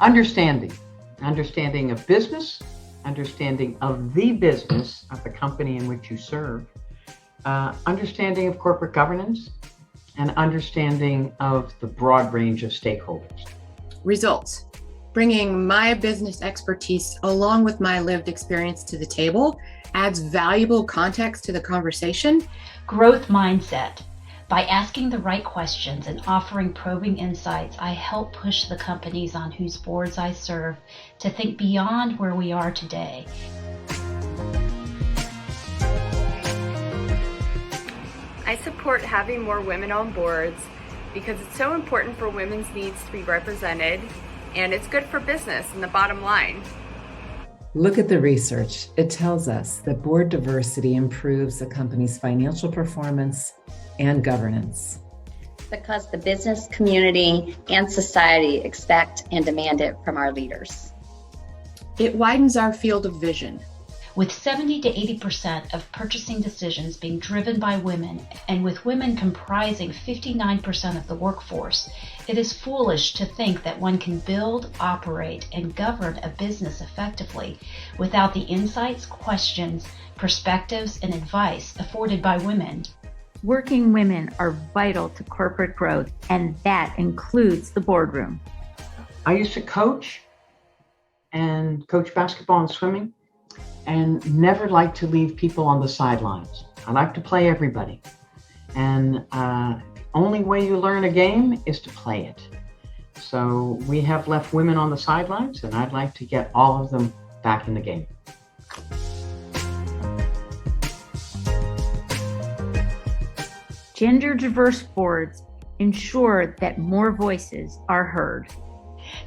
Understanding. Understanding of business, understanding of the business of the company in which you serve, understanding of corporate governance, and understanding of the broad range of stakeholders. Results. Bringing my business expertise along with my lived experience to the table adds valuable context to the conversation. Growth mindset. By asking the right questions and offering probing insights, I help push the companies on whose boards I serve to think beyond where we are today. I support having more women on boards because it's so important for women's needs to be represented, and it's good for business and the bottom line. Look at the research. It tells us that board diversity improves a company's financial performance and governance. Because the business community and society expect and demand it from our leaders. It widens our field of vision. With 70 to 80% of purchasing decisions being driven by women, and with women comprising 59% of the workforce, it is foolish to think that one can build, operate, and govern a business effectively without the insights, questions, perspectives, and advice afforded by women. Working women are vital to corporate growth, and that includes the boardroom. I used to coach basketball and swimming, and never like to leave people on the sidelines. I like to play everybody. And the only way you learn a game is to play it. So we have left women on the sidelines, and I'd like to get all of them back in the game. Gender diverse boards ensure that more voices are heard.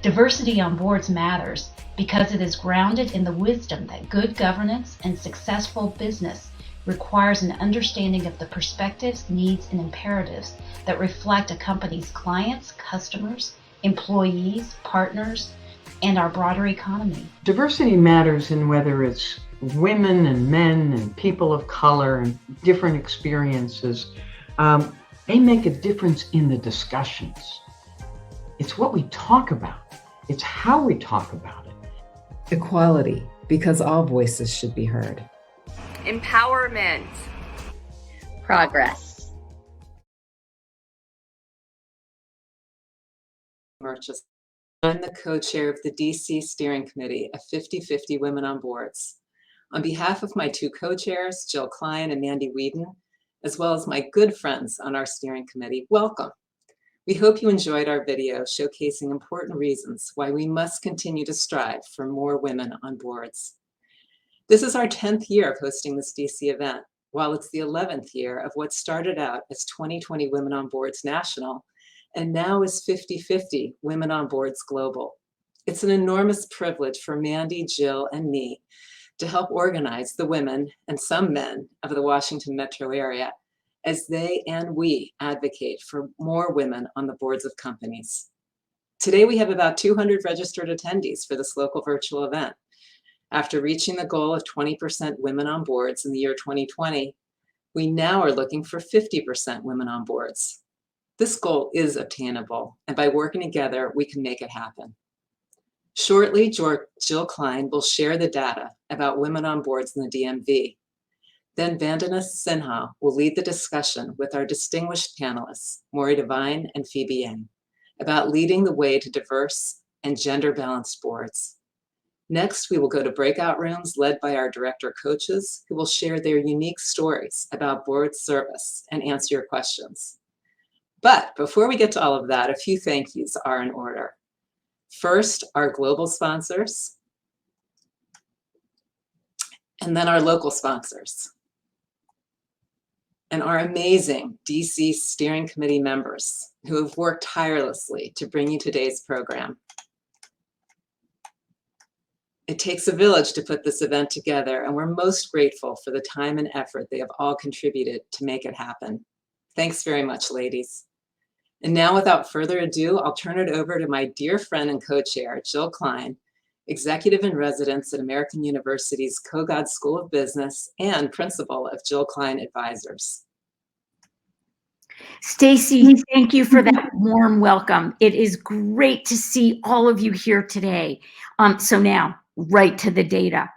Diversity on boards matters because it is grounded in the wisdom that good governance and successful business requires an understanding of the perspectives, needs, and imperatives that reflect a company's clients, customers, employees, partners, and our broader economy. Diversity matters in whether it's women and men and people of color and different experiences. They make a difference in the discussions. It's what we talk about. It's how we talk about it. Equality, because all voices should be heard. Empowerment. Progress. Murchison. I'm the co-chair of the DC Steering Committee of 50/50 Women on Boards. On behalf of my two co-chairs, Jill Klein and Mandy Whedon, as well as my good friends on our steering committee, welcome. We hope you enjoyed our video showcasing important reasons why we must continue to strive for more women on boards. This is our 10th year of hosting this DC event, while it's the 11th year of what started out as 2020 Women on Boards National and now is 50/50 Women on Boards Global. It's an enormous privilege for Mandy, Jill, and me to help organize the women and some men of the Washington metro area as they and we advocate for more women on the boards of companies. Today, we have about 200 registered attendees for this local virtual event. After reaching the goal of 20% women on boards in the year 2020, we now are looking for 50% women on boards. This goal is obtainable, and by working together, we can make it happen. Shortly, Jill Klein will share the data about women on boards in the DMV. Then Vandana Sinha will lead the discussion with our distinguished panelists, Maury Devine and Phoebe Yang, about leading the way to diverse and gender-balanced boards. Next, we will go to breakout rooms led by our director coaches, who will share their unique stories about board service and answer your questions. But before we get to all of that, a few thank yous are in order. First, our global sponsors, and then our local sponsors, and our amazing DC Steering Committee members who have worked tirelessly to bring you today's program. It takes a village to put this event together, and we're most grateful for the time and effort they have all contributed to make it happen. Thanks very much, ladies. And now, without further ado, I'll turn it over to my dear friend and co-chair, Jill Klein, Executive in Residence at American University's Kogod School of Business and Principal of Jill Klein Advisors. Stacy, thank you for that warm welcome. It is great to see all of you here today. So now, right to the data.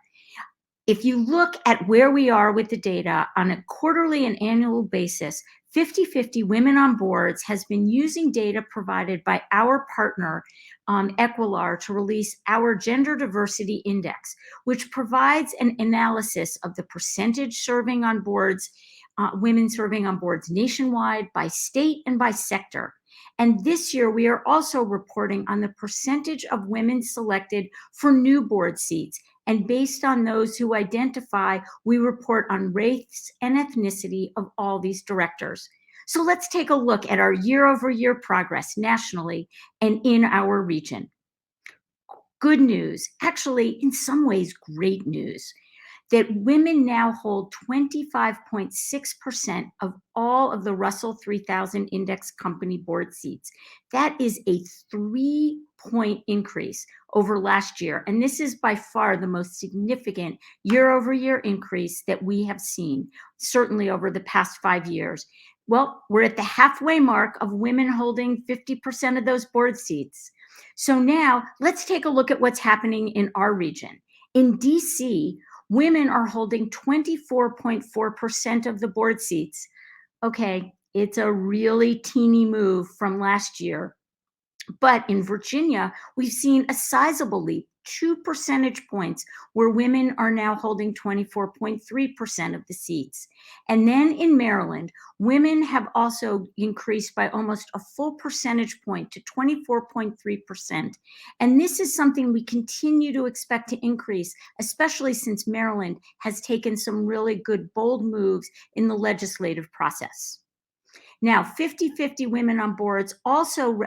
If you look at where we are with the data on a quarterly and annual basis, 50/50 Women on Boards has been using data provided by our partner, Equilar, to release our Gender Diversity Index, which provides an analysis of the percentage serving on boards, women serving on boards nationwide, by state, and by sector. And this year, we are also reporting on the percentage of women selected for new board seats. And based on those who identify, we report on race and ethnicity of all these directors. So let's take a look at our year-over-year progress nationally and in our region. Good news, actually, in some ways, great news, that women now hold 25.6% of all of the Russell 3000 Index Company board seats. That is a 3-point increase over last year. And this is by far the most significant year-over-year increase that we have seen, certainly over the past 5 years. Well, we're at the halfway mark of women holding 50% of those board seats. So now let's take a look at what's happening in our region. In DC, women are holding 24.4% of the board seats. Okay, it's a really teeny move from last year. But in Virginia, we've seen a sizable leap, 2 percentage points, where women are now holding 24.3% of the seats. And then in Maryland, women have also increased by almost a full percentage point to 24.3%. And this is something we continue to expect to increase, especially since Maryland has taken some really good, bold moves in the legislative process. Now, 50/50 Women on Boards also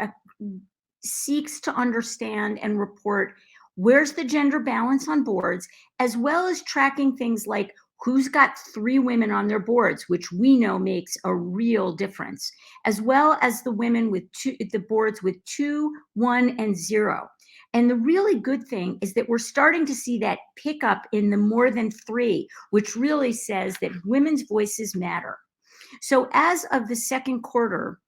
seeks to understand and report where's the gender balance on boards, as well as tracking things like who's got 3 women on their boards, which we know makes a real difference, as well as the women with the boards with 2, 1, and 0. And the really good thing is that we're starting to see that pick up in the more than 3, which really says that women's voices matter. So as of the second quarter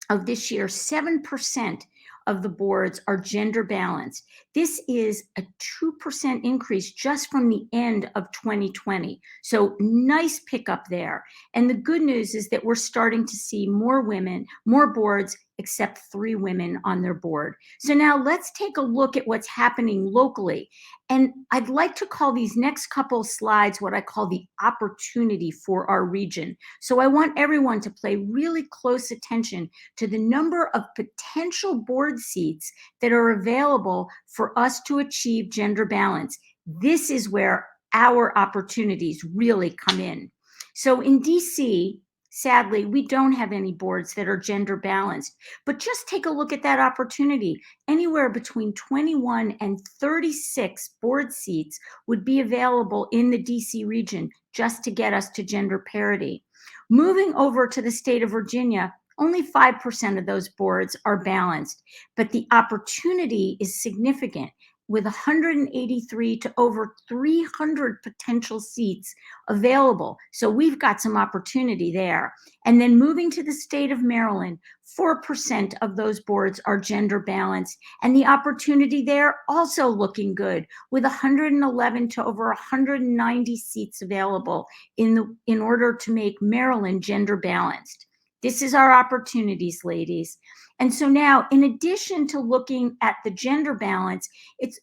of this year, 7% of the boards are gender balanced. This is a 2% increase just from the end of 2020. So nice pickup there. And the good news is that we're starting to see more women, more boards, except 3 women on their board. So now let's take a look at what's happening locally. And I'd like to call these next couple slides what I call the opportunity for our region. So I want everyone to pay really close attention to the number of potential board seats that are available for us to achieve gender balance. This is where our opportunities really come in. So in DC, sadly, we don't have any boards that are gender balanced, but just take a look at that opportunity. Anywhere between 21 and 36 board seats would be available in the DC region just to get us to gender parity. Moving over to the state of Virginia, only 5% of those boards are balanced, but the opportunity is significant, with 183 to over 300 potential seats available. So we've got some opportunity there. And then moving to the state of Maryland, 4% of those boards are gender balanced. And the opportunity there also looking good, with 111 to over 190 seats available in order to make Maryland gender balanced. This is our opportunities, ladies. And so now, in addition to looking at the gender balance, it's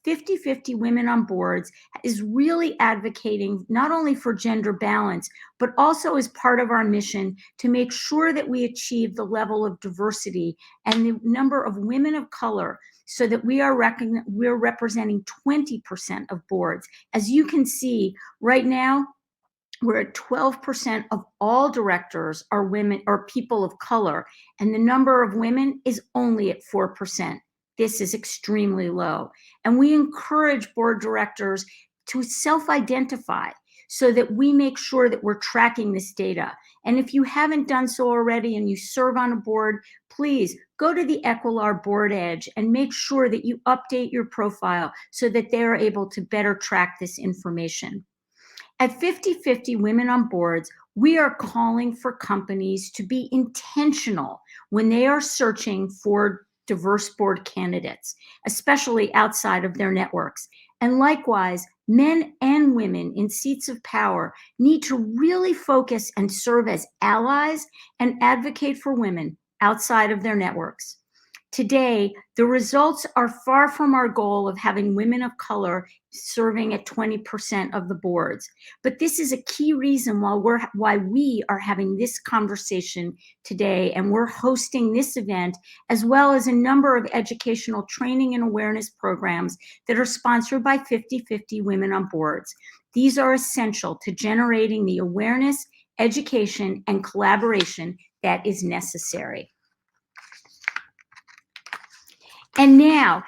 50/50 Women on Boards is really advocating not only for gender balance, but also as part of our mission to make sure that we achieve the level of diversity and the number of women of color, so that we're representing 20% of boards. As you can see right now, we're at 12% of all directors are women or people of color, and the number of women is only at 4%. This is extremely low. And we encourage board directors to self-identify so that we make sure that we're tracking this data. And if you haven't done so already and you serve on a board, please go to the Equilar Board Edge and make sure that you update your profile so that they're able to better track this information. At 50/50 Women on Boards, we are calling for companies to be intentional when they are searching for diverse board candidates, especially outside of their networks. And likewise, men and women in seats of power need to really focus and serve as allies and advocate for women outside of their networks. Today, the results are far from our goal of having women of color serving at 20% of the boards. But this is a key reason why we are having this conversation today, and we're hosting this event, as well as a number of educational training and awareness programs that are sponsored by 50/50 Women on Boards. These are essential to generating the awareness, education, and collaboration that is necessary. And now,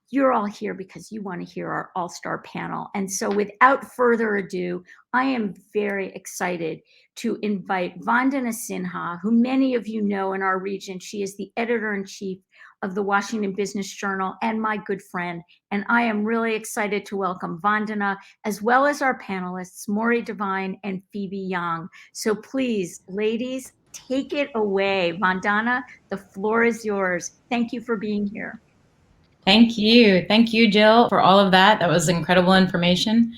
you're all here because you want to hear our all-star panel. And so without further ado, I am very excited to invite Vandana Sinha, who many of you know in our region. She is the editor-in-chief of the Washington Business Journal and my good friend. And I am really excited to welcome Vandana, as well as our panelists, Maury Devine and Phoebe Young. So please, ladies, take it away. Vandana, the floor is yours. Thank you for being here. Thank you. Thank you, Jill, for all of that. That was incredible information.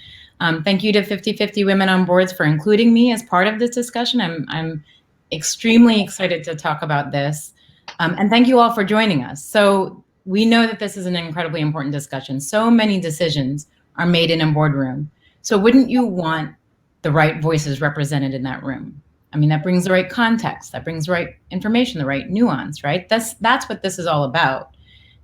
Thank you to 50/50 Women on Boards for including me as part of this discussion. I'm extremely excited to talk about this. And thank you all for joining us. So we know that this is an incredibly important discussion. So many decisions are made in a boardroom. So wouldn't you want the right voices represented in that room? I mean, that brings the right context, that brings the right information, the right nuance, right? That's what this is all about.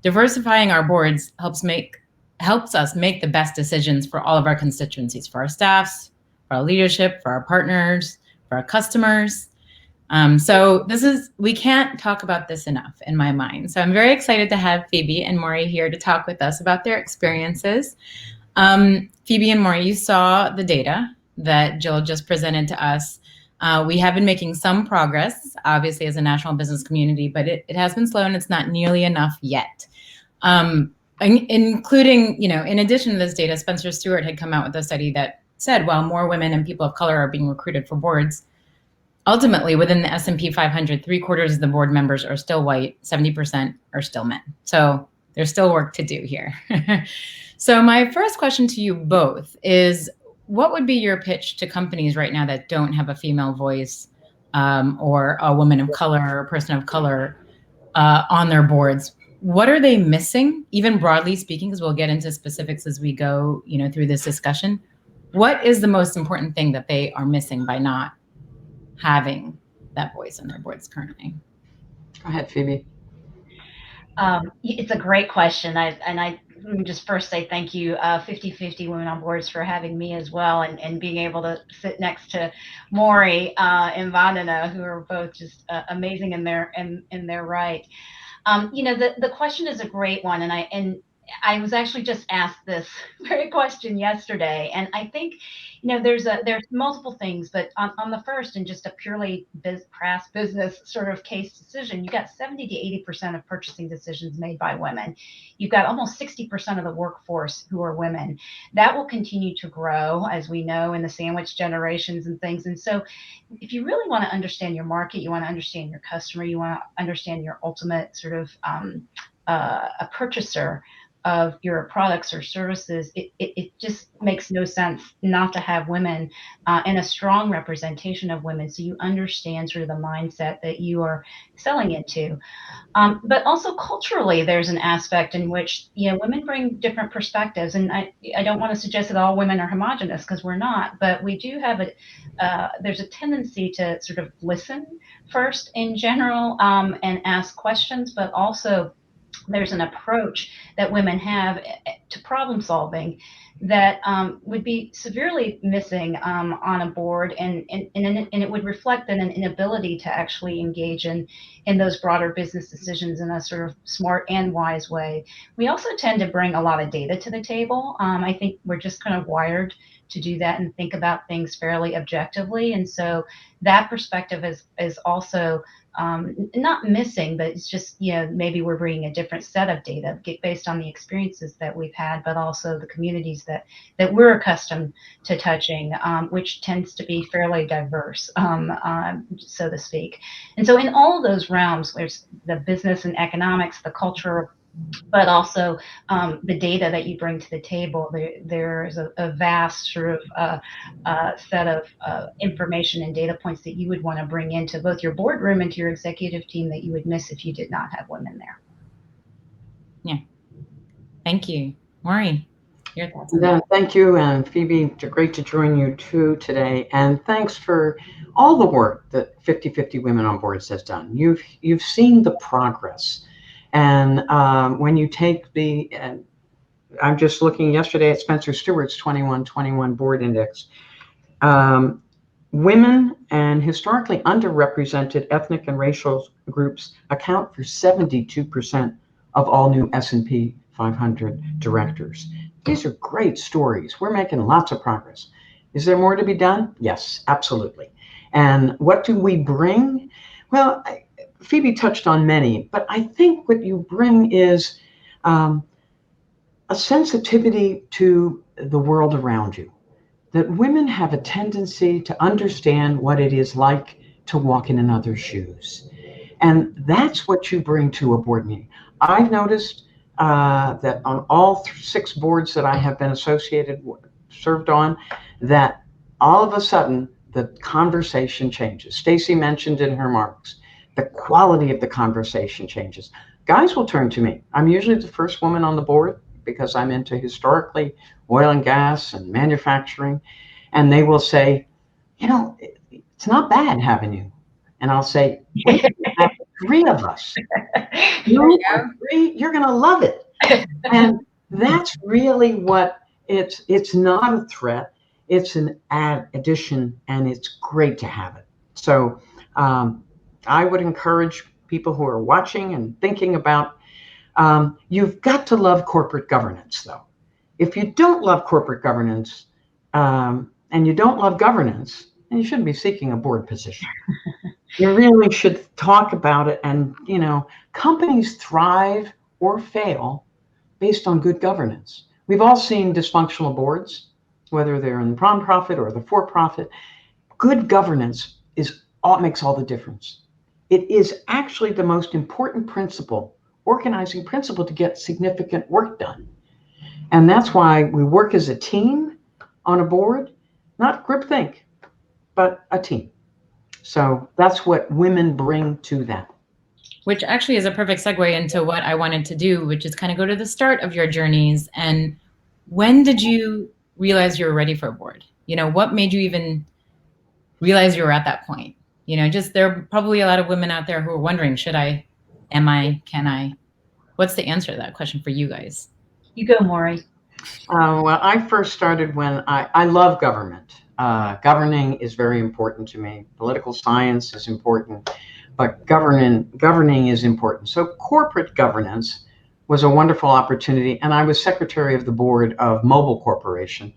Diversifying our boards helps us make the best decisions for all of our constituencies, for our staffs, for our leadership, for our partners, for our customers. So we can't talk about this enough in my mind. So I'm very excited to have Phoebe and Maury here to talk with us about their experiences. Phoebe and Maury, you saw the data that Jill just presented to us. We have been making some progress, obviously, as a national business community, but it has been slow and it's not nearly enough yet. Including, in addition to this data, Spencer Stuart had come out with a study that said while more women and people of color are being recruited for boards, ultimately within the S&P 500, 3/4 of the board members are still white, 70% are still men. So there's still work to do here. So my first question to you both is, what would be your pitch to companies right now that don't have a female voice or a woman of color or a person of color on their boards? What are they missing, even broadly speaking, because we'll get into specifics as we go, through this discussion. What is the most important thing that they are missing by not having that voice on their boards currently? Go ahead, Phoebe. It's a great question. I just first say thank you, 50/50 Women on Boards, for having me as well, and being able to sit next to Maury and Vandana, who are both just amazing in their right. The question is a great one, and I was actually just asked this very question yesterday, and I think there's multiple things, but on the first, and just a purely crass business sort of case decision, you got 70 to 80% of purchasing decisions made by women. You've got almost 60% of the workforce who are women. That will continue to grow, as we know, in the sandwich generations and things. And so if you really want to understand your market, you want to understand your customer, you want to understand your ultimate sort of a purchaser of your products or services, it just makes no sense not to have women and a strong representation of women, so you understand sort of the mindset that you are selling into. But also culturally, there's an aspect in which women bring different perspectives, and I don't want to suggest that all women are homogenous, because we're not, but we do have there's a tendency to sort of listen first in general and ask questions, but also there's an approach that women have to problem solving that would be severely missing on a board, and it would reflect an inability to actually engage in those broader business decisions in a sort of smart and wise way. We also tend to bring a lot of data to the table. I think we're just kind of wired to do that and think about things fairly objectively, and so that perspective is also not missing, but it's just, maybe we're bringing a different set of data based on the experiences that we've had, but also the communities that we're accustomed to touching, which tends to be fairly diverse, so to speak. And so in all of those realms, there's the business and economics, the culture, but also the data that you bring to the table. There's a vast sort of set of information and data points that you would want to bring into both your boardroom and to your executive team that you would miss if you did not have women there. Yeah. Thank you. Maureen, your thoughts on Yeah, that? thank you, and Phoebe, great to join you too today. And thanks for all the work that 50/50 Women on Boards has done. You've seen the progress. And when you take I'm just looking yesterday at Spencer Stewart's 21/21 Board Index. Women and historically underrepresented ethnic and racial groups account for 72% of all new S&P 500 directors. These are great stories. We're making lots of progress. Is there more to be done? Yes, absolutely. And what do we bring? Well, Phoebe touched on many, but I think what you bring is a sensitivity to the world around you, that women have a tendency to understand what it is like to walk in another's shoes. And that's what you bring to a board meeting. I've noticed that on all 6 boards that I have been served on, that all of a sudden the conversation changes. Stacy mentioned in her remarks, the quality of the conversation changes. Guys will turn to me. I'm usually the first woman on the board because I'm into historically oil and gas and manufacturing. And they will say, it's not bad having you. And I'll say, wait, have 3 of us. You are 3, you're going to love it. And that's really what it's not a threat. It's an addition, and it's great to have it. So I would encourage people who are watching and thinking about, you've got to love corporate governance, though. If you don't love corporate governance and you don't love governance, then you shouldn't be seeking a board position. You really should talk about it. And, companies thrive or fail based on good governance. We've all seen dysfunctional boards, whether they're in the nonprofit or the for-profit. Good governance makes all the difference. It is actually the most important organizing principle to get significant work done. And that's why we work as a team on a board, not groupthink, but a team. So that's what women bring to that. Which actually is a perfect segue into what I wanted to do, which is kind of go to the start of your journeys. And when did you realize you were ready for a board? What made you even realize you were at that point? There are probably a lot of women out there who are wondering, should I, am I, can I? What's the answer to that question for you guys? You go, Maury. Well, I first started when I love government. Governing is very important to me. Political science is important, but governing is important. So corporate governance was a wonderful opportunity, and I was secretary of the board of Mobil Corporation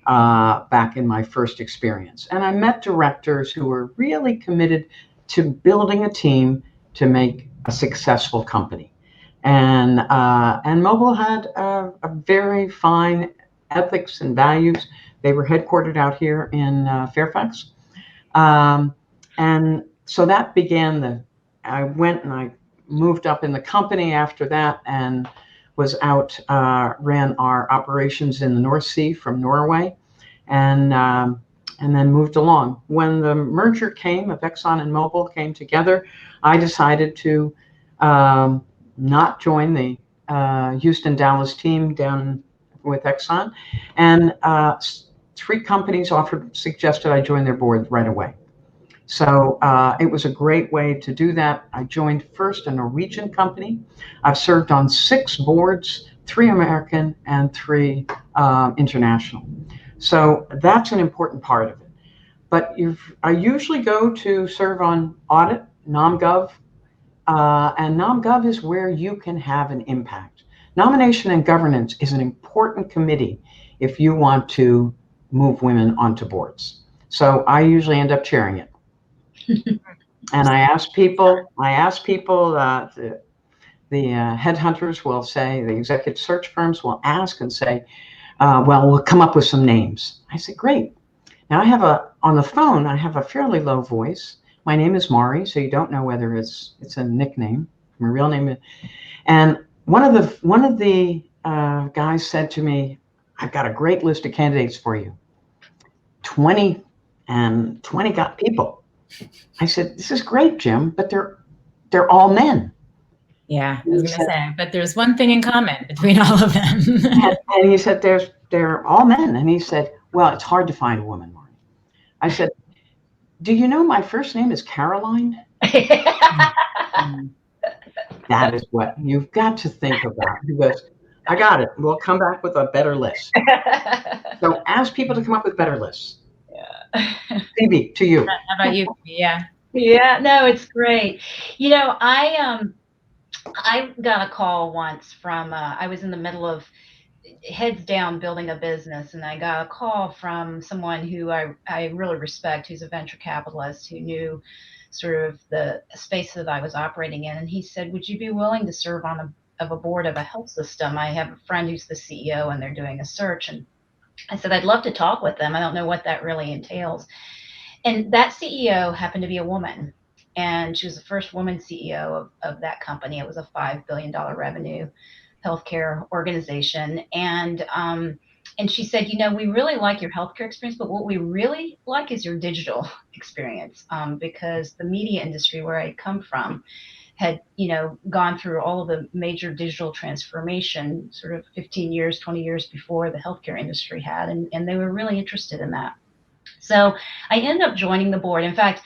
back in my first experience. And I met directors who were really committed to building a team to make a successful company. And Mobil had a very fine ethics and values. They were headquartered out here in Fairfax. And so that began I went and I moved up in the company after that and was out, ran our operations in the North Sea from Norway, and then moved along. When the merger came of Exxon and Mobil came together, I decided to not join the Houston-Dallas team down with Exxon, and 3 companies suggested I join their board right away. So it was a great way to do that. I joined first a Norwegian company. I've served on 6 boards, 3 American and 3 international. So that's an important part of it. But I usually go to serve on audit, NomGov, and NomGov is where you can have an impact. Nomination and governance is an important committee if you want to move women onto boards. So I usually end up chairing it. And I ask people, the headhunters will say, the executive search firms will ask and say, well, we'll come up with some names. I say, great. Now on the phone, I have a fairly low voice. My name is Mari, so you don't know whether it's a nickname, my real name. And one of the guys said to me, I've got a great list of candidates for you. 20 got people. I said, this is great, Jim, but they're all men. Yeah, I was going to say, but there's one thing in common between all of them. and he said, they're all men. And he said, well, it's hard to find a woman, Marty. I said, do you know my first name is Caroline? That is what you've got to think about. He goes, I got it. We'll come back with a better list. So ask people to come up with better lists. Yeah. Phoebe, to you. How about you? Yeah. Yeah, no, it's great. You know, I got a call once from, I was in the middle of heads down building a business, and I got a call from someone who I really respect, who's a venture capitalist, who knew sort of the space that I was operating in. And he said, would you be willing to serve on a board of a health system? I have a friend who's the CEO and they're doing a search. And I said, I'd love to talk with them. I don't know what that really entails. And that CEO happened to be a woman. And she was the first woman CEO of that company. It was a $5 billion revenue healthcare organization. And she said, you know, we really like your healthcare experience, but what we really like is your digital experience, because the media industry where I come from had, you know, gone through all of the major digital transformation sort of 15 years, 20 years before the healthcare industry had, and they were really interested in that. So I ended up joining the board. In fact,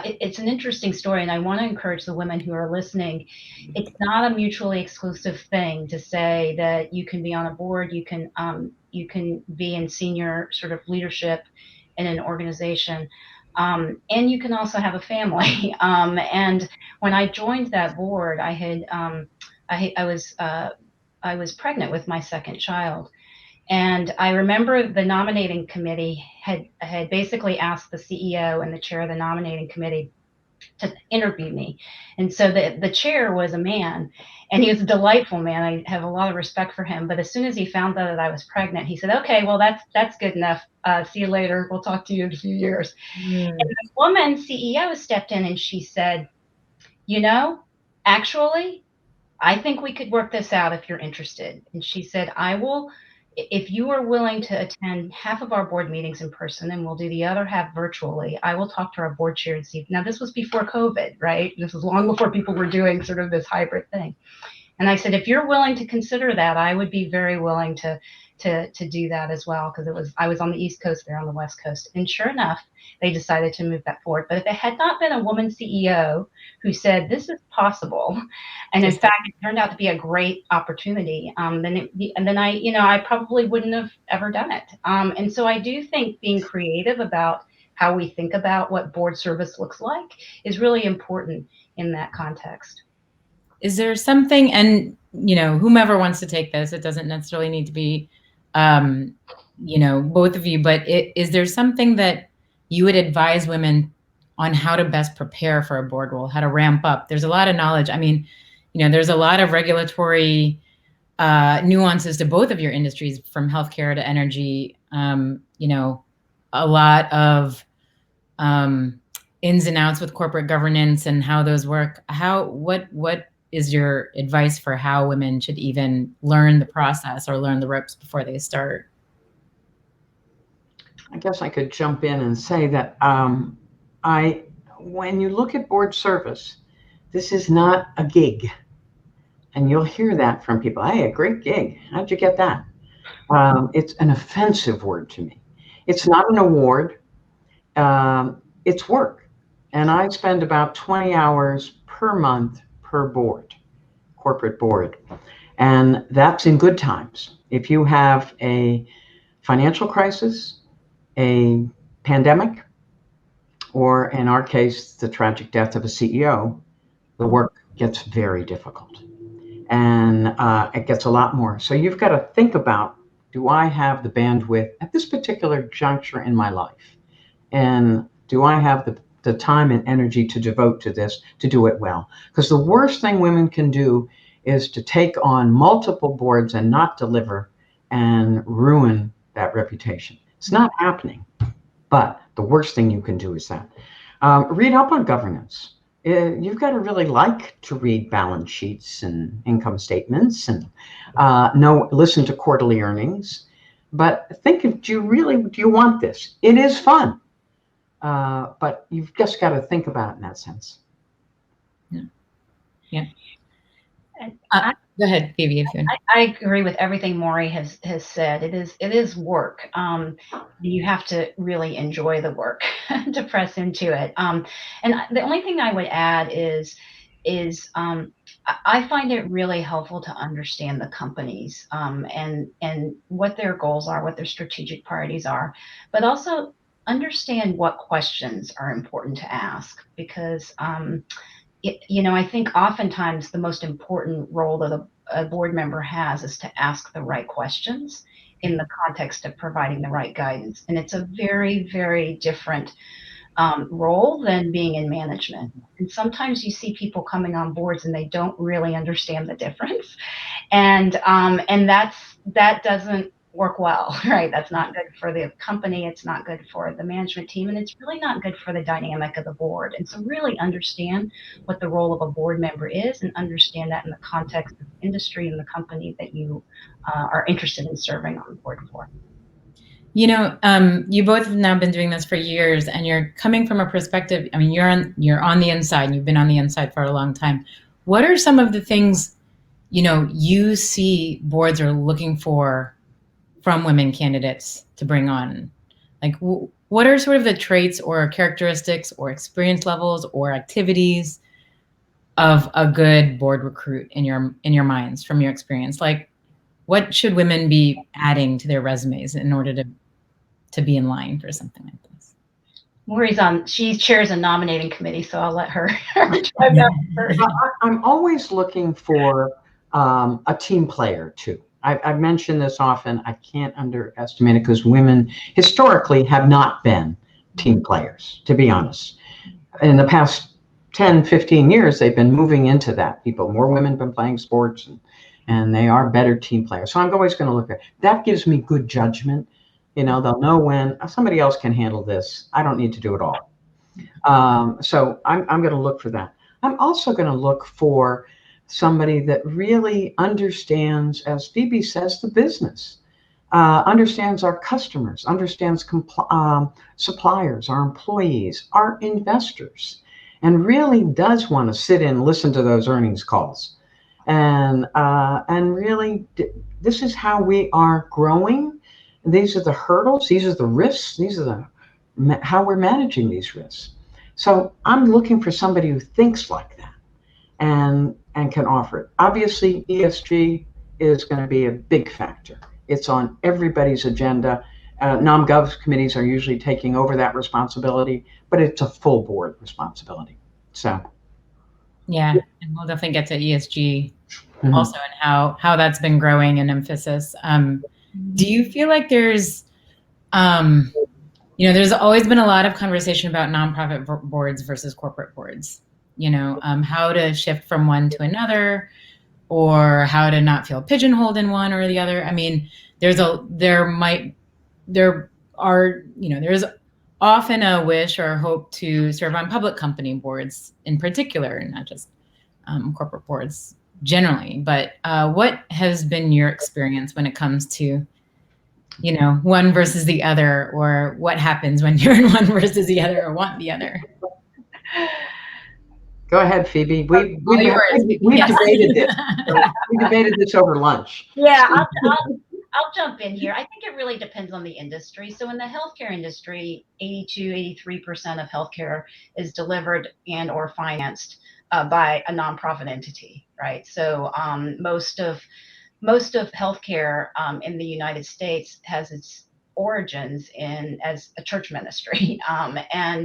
it's an interesting story, and I want to encourage the women who are listening. It's not a mutually exclusive thing to say that you can be on a board, you can be in senior sort of leadership in an organization, and you can also have a family. And when I joined that board, I was pregnant with my second child. And I remember the nominating committee had basically asked the CEO and the chair of the nominating committee to interview me. And so the chair was a man, and he was a delightful man. I have a lot of respect for him. But as soon as he found out that I was pregnant, he said, okay, well, that's good enough. See you later. We'll talk to you in a few years. And the woman CEO stepped in and she said, you know, actually, I think we could work this out if you're interested. And she said, if you are willing to attend half of our board meetings in person and we'll do the other half virtually, I will talk to our board chair and see. Now, this was before COVID, right? This was long before people were doing sort of this hybrid thing. And I said, if you're willing to consider that, I would be very willing to do that as well, because I was on the East Coast, they're on the West Coast. And sure enough, they decided to move that forward. But if it had not been a woman CEO who said, this is possible, and in fact, it turned out to be a great opportunity, then I probably wouldn't have ever done it. And so I do think being creative about how we think about what board service looks like is really important in that context. Is there something, and you know, whomever wants to take this, it doesn't necessarily need to be, you know, both of you, but is there something that you would advise women on how to best prepare for a board role, how to ramp up? There's a lot of knowledge. I mean, you know, there's a lot of regulatory nuances to both of your industries, from healthcare to energy, you know, a lot of ins and outs with corporate governance and how those work. What is your advice for how women should even learn the process or learn the ropes before they start? I guess I could jump in and say that when you look at board service, this is not a gig. And you'll hear that from people. Hey, a great gig. How'd you get that? It's an offensive word to me. It's not an award. It's work. And I spend about 20 hours per month per board, corporate board. And that's in good times. If you have a financial crisis, a pandemic, or in our case, the tragic death of a CEO, the work gets very difficult. And it gets a lot more. So you've got to think about, do I have the bandwidth at this particular juncture in my life? And do I have the the time and energy to devote to this to do it well. Because the worst thing women can do is to take on multiple boards and not deliver and ruin that reputation. It's not happening, but the worst thing you can do is that. Read up on governance. You've got to really like to read balance sheets and income statements and listen to quarterly earnings. But think of, do you want this? It is fun. But you've just got to think about it in that sense. Yeah. Go ahead, Phoebe. If you I agree with everything Maury has said. It is work. You have to really enjoy the work to press into it. And the only thing I would add is I find it really helpful to understand the companies and what their goals are, what their strategic priorities are, but also understand what questions are important to ask, because I think oftentimes the most important role that a board member has is to ask the right questions in the context of providing the right guidance. And it's a very, very different role than being in management. And sometimes you see people coming on boards and they don't really understand the difference. And that doesn't work well, right? That's not good for the company. It's not good for the management team. And it's really not good for the dynamic of the board. And so really understand what the role of a board member is and understand that in the context of the industry and the company that you are interested in serving on the board for. You both have now been doing this for years, and you're coming from a perspective, I mean, you're on the inside, and you've been on the inside for a long time. What are some of the things, you see boards are looking for from women candidates to bring on? Like, what are sort of the traits or characteristics or experience levels or activities of a good board recruit in your minds, from your experience? Like, what should women be adding to their resumes in order to be in line for something like this? She chairs a nominating committee, so I'll let her try that first. I'm always looking for a team player too. I've mentioned this often. I can't underestimate it, because women historically have not been team players, to be honest. In the past 10, 15 years, they've been moving into that. More women have been playing sports, and they are better team players. So I'm always going to look at that. Gives me good judgment. They'll know when somebody else can handle this. I don't need to do it all. So I'm going to look for that. I'm also going to look for somebody that really understands, as Phoebe says, the business, understands our customers, understands suppliers, our employees, our investors, and really does want to sit in and listen to those earnings calls. And really, this is how we are growing. These are the hurdles. These are the risks. These are how we're managing these risks. So I'm looking for somebody who thinks like that and can offer it. Obviously, ESG is going to be a big factor. It's on everybody's agenda. Nom-Gov committees are usually taking over that responsibility, but it's a full board responsibility. So, yeah, and we'll definitely get to ESG also, and how that's been growing in emphasis. Do you feel like there's always been a lot of conversation about nonprofit boards versus corporate boards? How to shift from one to another, or how to not feel pigeonholed in one or the other. I mean, there's often a wish or hope to serve on public company boards in particular, not just corporate boards generally. But what has been your experience when it comes to, one versus the other, or what happens when you're in one versus the other or want the other? Go ahead, Phoebe. We've debated this. We debated this over lunch. Yeah, I'll jump in here. I think it really depends on the industry. So in the healthcare industry, 83% of healthcare is delivered and or financed by a nonprofit entity, right? So most of healthcare in the United States has its origins as a church ministry, and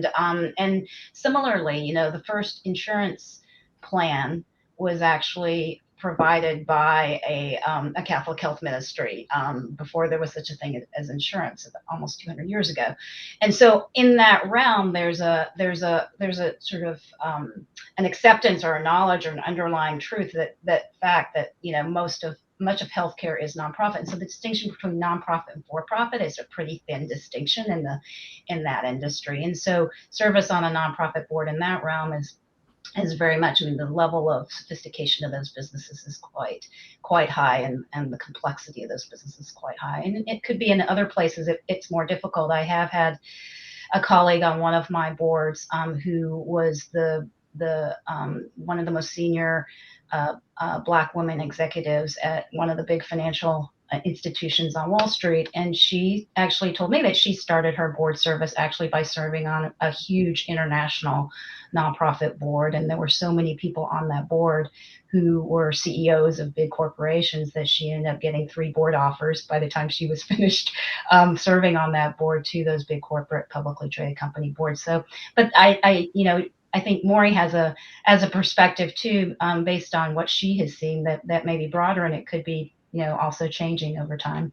similarly, the first insurance plan was actually provided by a Catholic health ministry before there was such a thing as insurance almost 200 years ago. And so in that realm, there's a sort of an acceptance or a knowledge or an underlying truth that fact that, you know, much of healthcare is nonprofit. And so the distinction between nonprofit and for-profit is a pretty thin distinction in that industry. And so service on a nonprofit board in that realm is very much, I mean, the level of sophistication of those businesses is quite high, and the complexity of those businesses is quite high. And it could be in other places it's more difficult. I have had a colleague on one of my boards who was the one of the most senior Black women executives at one of the big financial institutions on Wall Street. And she actually told me that she started her board service actually by serving on a huge international nonprofit board. And there were so many people on that board who were CEOs of big corporations that she ended up getting 3 board offers by the time she was finished serving on that board to those big corporate publicly traded company boards. So, but I think Morrie has a perspective too, based on what she has seen that may be broader, and it could be, you know, also changing over time.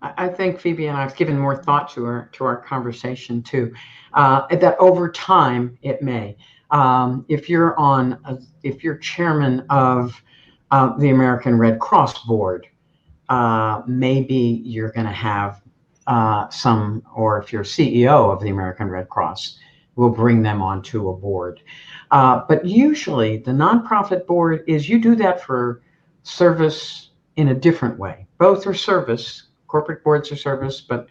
I think Phoebe and I've given more thought to our conversation too. That over time it may. If you're chairman of the American Red Cross board, maybe you're going to have some, or if you're CEO of the American Red Cross, we'll bring them onto a board. But usually the nonprofit board is, you do that for service in a different way. Both are service. Corporate boards are service, but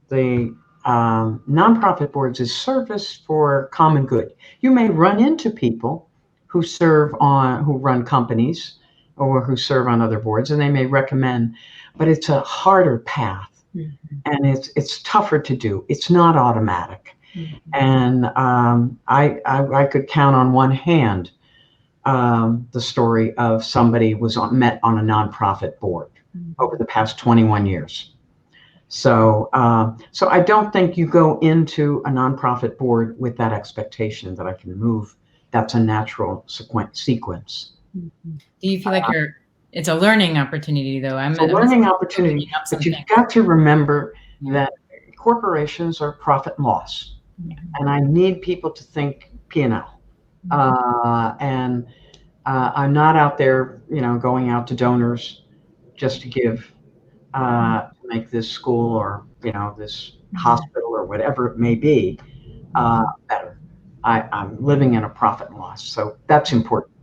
the nonprofit boards is service for common good. You may run into people who run companies or who serve on other boards, and they may recommend, but it's a harder path, and it's tougher to do. It's not automatic. And I could count on one hand the story of somebody met on a nonprofit board over the past 21 years. So I don't think you go into a nonprofit board with that expectation that I can move. That's a natural sequence. Do you feel like it's a learning opportunity though? It's a learning opportunity, but you've got to remember that corporations are profit and loss. And I need people to think P&L. And I'm not out there, you know, going out to donors just to give, to make this school or, you know, this hospital or whatever it may be better. I'm living in a profit and loss. So that's important.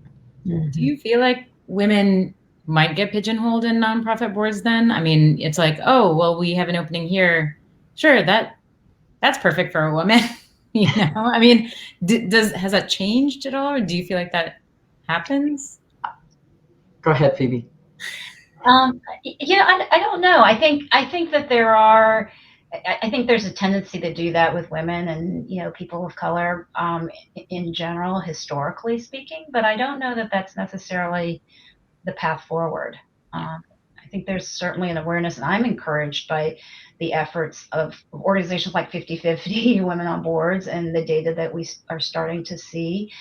Do you feel like women might get pigeonholed in nonprofit boards then? I mean, it's like, oh, well, we have an opening here. Sure, that's perfect for a woman. You know, I mean, has that changed at all, or do you feel like that happens? Go ahead, Phoebe. I don't know. I think that I think there's a tendency to do that with women and, you know, people of color in general, historically speaking, but I don't know that that's necessarily the path forward. I think there's certainly an awareness, and I'm encouraged by the efforts of organizations like 50/50 Women on Boards and the data that we are starting to see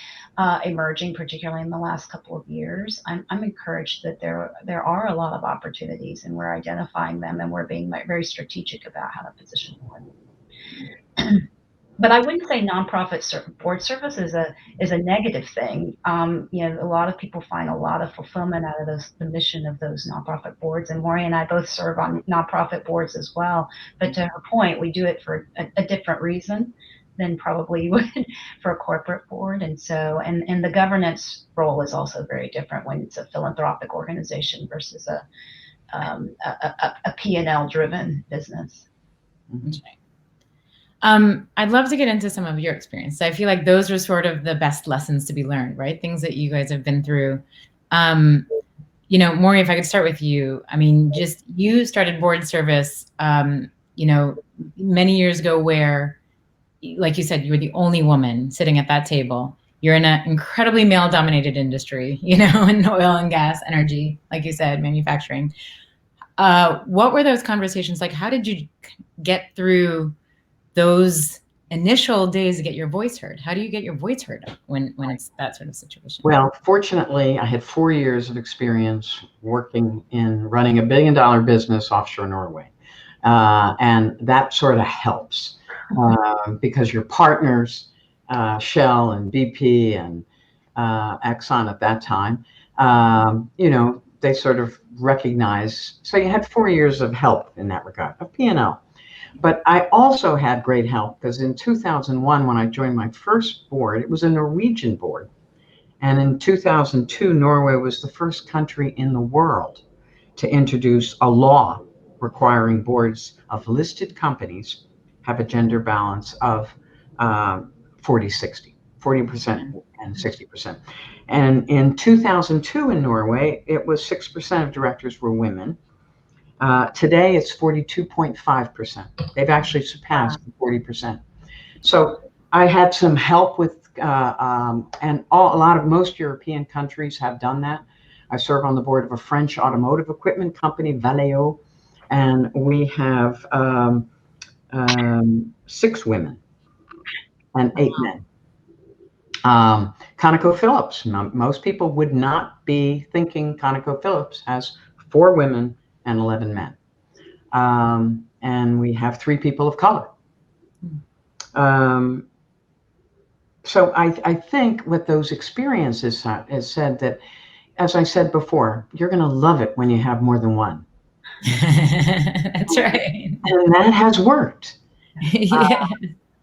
emerging, particularly in the last couple of years. I'm encouraged that there are a lot of opportunities, and we're identifying them, and we're being very strategic about how to position women. But I wouldn't say nonprofit board service is a negative thing. You know, a lot of people find a lot of fulfillment out of the mission of those nonprofit boards. And Morrie and I both serve on nonprofit boards as well. But to her point, we do it for a different reason than probably you would for a corporate board. And so, and the governance role is also very different when it's a philanthropic organization versus a P&L driven business. I'd love to get into some of your experience. I feel like those are sort of the best lessons to be learned, right? Things that you guys have been through. You know, Morrie, if I could start with you. I mean, just you started board service, you know, many years ago where, like you said, you were the only woman sitting at that table. You're in an incredibly male-dominated industry, you know, in oil and gas, energy, like you said, manufacturing. What were those conversations like? How did you get through those initial days to get your voice heard? How do you get your voice heard when it's that sort of situation? Well, fortunately, I had 4 years of experience working in running $1 billion business offshore Norway. And that sort of helps because your partners, Shell and BP and Exxon at that time, they sort of recognize. So you had 4 years of help in that regard, of P&L. But I also had great help because in 2001, when I joined my first board, it was a Norwegian board. And in 2002, Norway was the first country in the world to introduce a law requiring boards of listed companies have a gender balance of 40-60, 40% and 60%. And in 2002 in Norway, it was 6% of directors were women. Today, it's 42.5%. They've actually surpassed the 40%. So I had some help with, and most European countries have done that. I serve on the board of a French automotive equipment company, Valeo, and we have 6 women and 8 men. ConocoPhillips, most people would not be thinking ConocoPhillips has 4 women and 11 men. And we have 3 people of color. So I think with those experiences has said that, as I said before, you're going to love it when you have more than one. That's right. And that has worked. Yeah.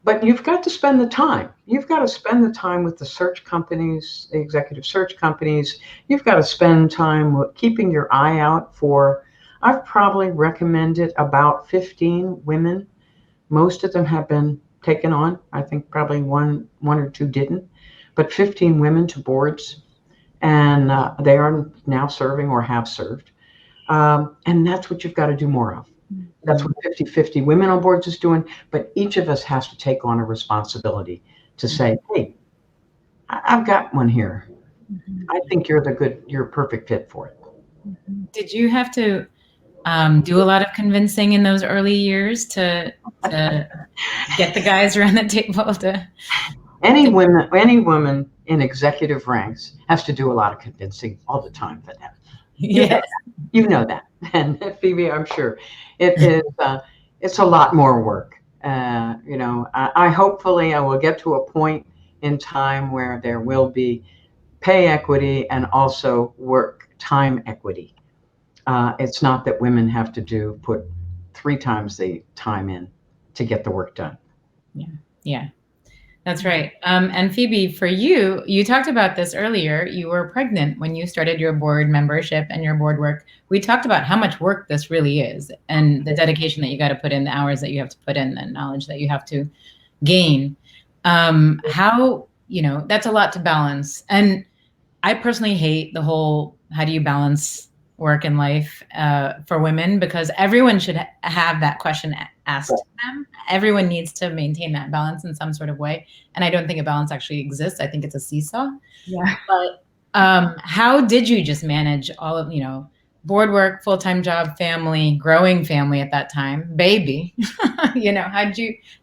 But you've got to spend the time. You've got to spend the time with the search companies, the executive search companies. You've got to spend time keeping your eye out for, I've probably recommended about 15 women. Most of them have been taken on. I think probably one or two didn't, but 15 women to boards. And they are now serving or have served. And that's what you've got to do more of. That's what 50-50 Women on Boards is doing. But each of us has to take on a responsibility to say, hey, I've got one here. I think you're a perfect fit for it. Did you have to do a lot of convincing in those early years to get the guys around the table to? Any woman in executive ranks has to do a lot of convincing all the time for that. Yes. You know that. And Phoebe, I'm sure it is. It's a lot more work. I hopefully I will get to a point in time where there will be pay equity and also work time equity. It's not that women have to put 3 times the time in to get the work done. Yeah. That's right. And Phoebe, for you talked about this earlier. You were pregnant when you started your board membership and your board work. We talked about how much work this really is and the dedication that you got to put in, the hours that you have to put in, the knowledge that you have to gain. How, that's a lot to balance. And I personally hate the whole, how do you balance work and life for women, because everyone should have that question asked to them. Everyone needs to maintain that balance in some sort of way. And I don't think a balance actually exists. I think it's a seesaw. Yeah. But how did you just manage all of, board work, full-time job, family, growing family at that time, baby,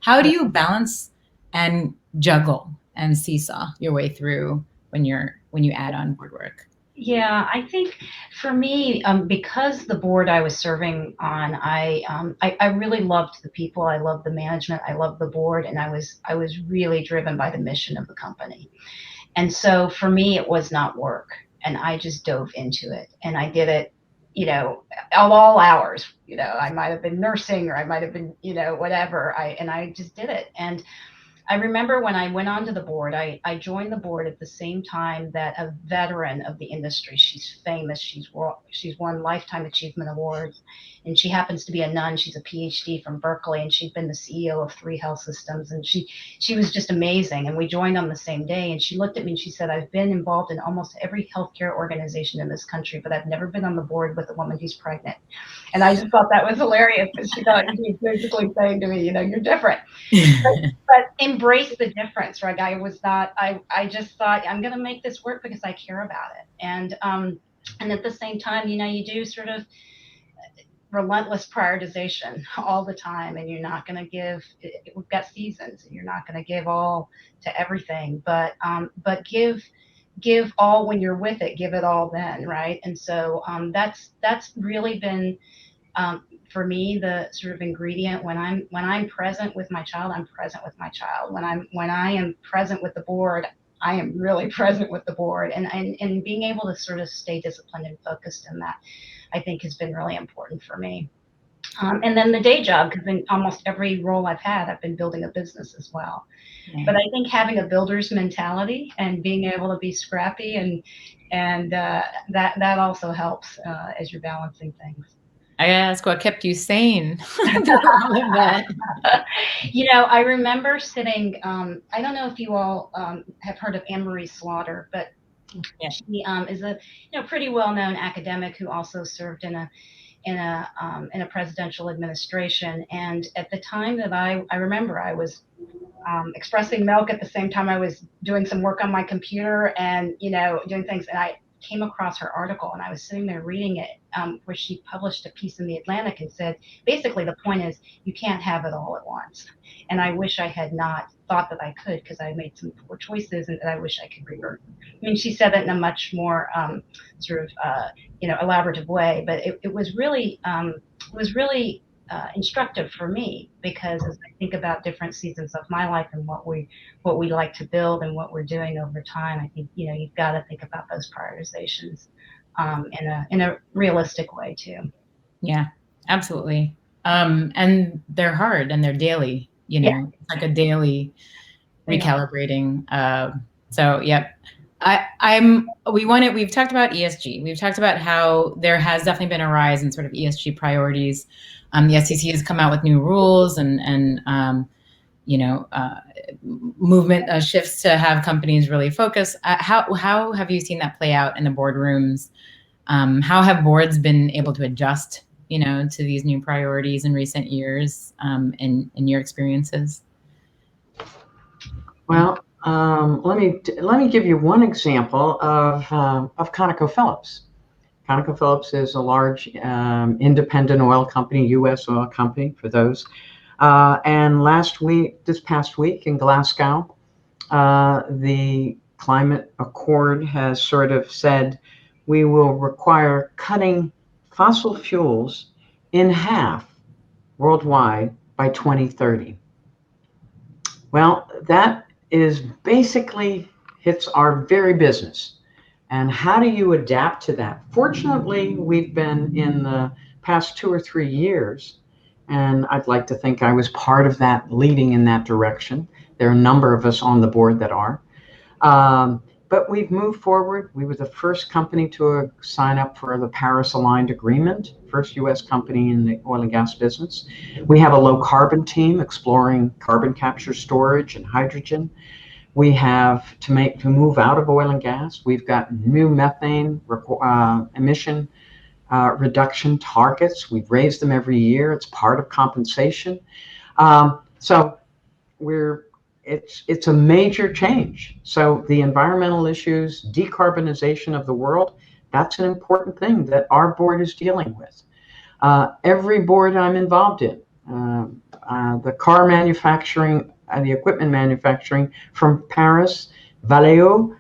how do you balance and juggle and seesaw your way through when you add on board work? Yeah, I think for me, because the board I was serving on, I really loved the people. I loved the management. I loved the board, and I was really driven by the mission of the company. And so for me, it was not work, and I just dove into it, and I did it, at all hours. I might have been nursing, or I might have been, whatever. I just did it, and I remember when I went onto the board, I joined the board at the same time that a veteran of the industry, she's famous, she's won Lifetime Achievement Awards, and she happens to be a nun. She's a PhD from Berkeley, and she'd been the CEO of 3 health systems, and she was just amazing. And we joined on the same day, and she looked at me and she said, I've been involved in almost every healthcare organization in this country, but I've never been on the board with a woman who's pregnant. And I just thought that was hilarious, because she thought she was basically saying to me, you're different. But embrace the difference, right? I just thought, I'm going to make this work because I care about it. And at the same time, you do sort of, relentless prioritization all the time, and you're not going to give. We've got seasons, and you're not going to give all to everything, but give all when you're with it. Give it all then, right? And so that's really been for me the sort of ingredient. When I'm present with my child, I'm present with my child. When I am present with the board, I am really present with the board, and being able to sort of stay disciplined and focused in that, I think, has been really important for me. And then the day job, because in almost every role I've had, I've been building a business as well. But I think having a builder's mentality and being able to be scrappy and that also helps as you're balancing things. I ask what kept you sane through all of that. I remember sitting. I don't know if you all have heard of Anne-Marie Slaughter, but Yeah. she is a pretty well-known academic who also served in a presidential administration. And at the time that I remember, I was expressing milk at the same time I was doing some work on my computer and doing things, and I came across her article, and I was sitting there reading it, where she published a piece in the Atlantic and said, basically the point is you can't have it all at once. And I wish I had not thought that I could, because I made some poor choices, and I wish I could revert. I mean, she said it in a much more sort of elaborative way, but it was really instructive for me, because as I think about different seasons of my life and what we like to build and what we're doing over time, I think you've got to think about those prioritizations in a realistic way too. Yeah, absolutely. And they're hard and they're daily. Yeah. It's like a daily recalibrating. So yep. We've talked about ESG. We've talked about how there has definitely been a rise in sort of ESG priorities. The SEC has come out with new rules and movement shifts to have companies really focus. How have you seen that play out in the boardrooms? How have boards been able to adjust, to these new priorities in recent years, in your experiences? Well, let me give you one example of ConocoPhillips. ConocoPhillips is a large independent oil company, U.S. oil company for those. And this past week in Glasgow, the climate accord has sort of said we will require cutting fossil fuels in half worldwide by 2030. Well, that is basically hits our very business. And how do you adapt to that? Fortunately, we've been in the past 2 or 3 years, and I'd like to think I was part of that, leading in that direction. There are a number of us on the board that are. But we've moved forward. We were the first company to sign up for the Paris-aligned agreement, first U.S. company in the oil and gas business. We have a low carbon team exploring carbon capture, storage, and hydrogen. We have to move out of oil and gas. We've got new methane emission reduction targets. We've raised them every year. It's part of compensation. So it's a major change. So the environmental issues, decarbonization of the world, that's an important thing that our board is dealing with. Every board I'm involved in, the car manufacturing, the equipment manufacturing from Paris, Valeo,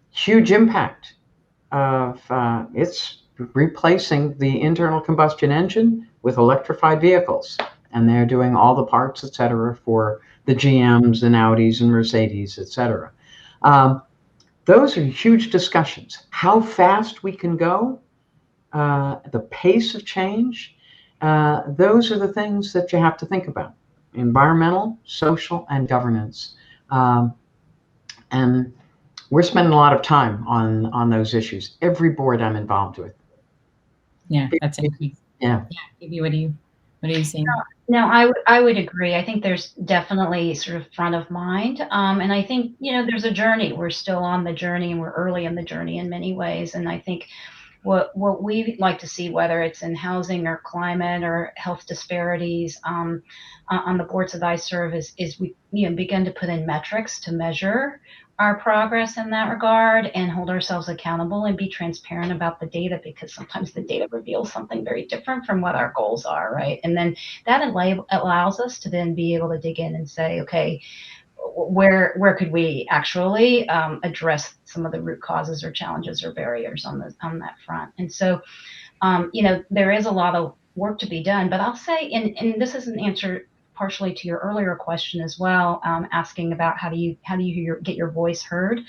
huge impact of it's replacing the internal combustion engine with electrified vehicles. And they're doing all the parts, et cetera, for the GMs and Audis and Mercedes, et cetera. Those are huge discussions. How fast we can go, the pace of change, those are the things that you have to think about. Environmental, social, and governance. And we're spending a lot of time on those issues. Every board I'm involved with. Yeah, that's interesting. Yeah. Evie, what are you seeing? No, I would agree. I think there's definitely sort of front of mind. And I think, there's a journey. We're still on the journey, and we're early in the journey in many ways. And I think what we like to see, whether it's in housing or climate or health disparities, on the boards that I serve, is we begin to put in metrics to measure our progress in that regard and hold ourselves accountable and be transparent about the data, because sometimes the data reveals something very different from what our goals are, right? And then that allows us to then be able to dig in and say, okay, where could we actually address some of the root causes or challenges or barriers on that front? And so, there is a lot of work to be done, but I'll say, and this is an answer partially to your earlier question as well, asking about how do you get your voice heard.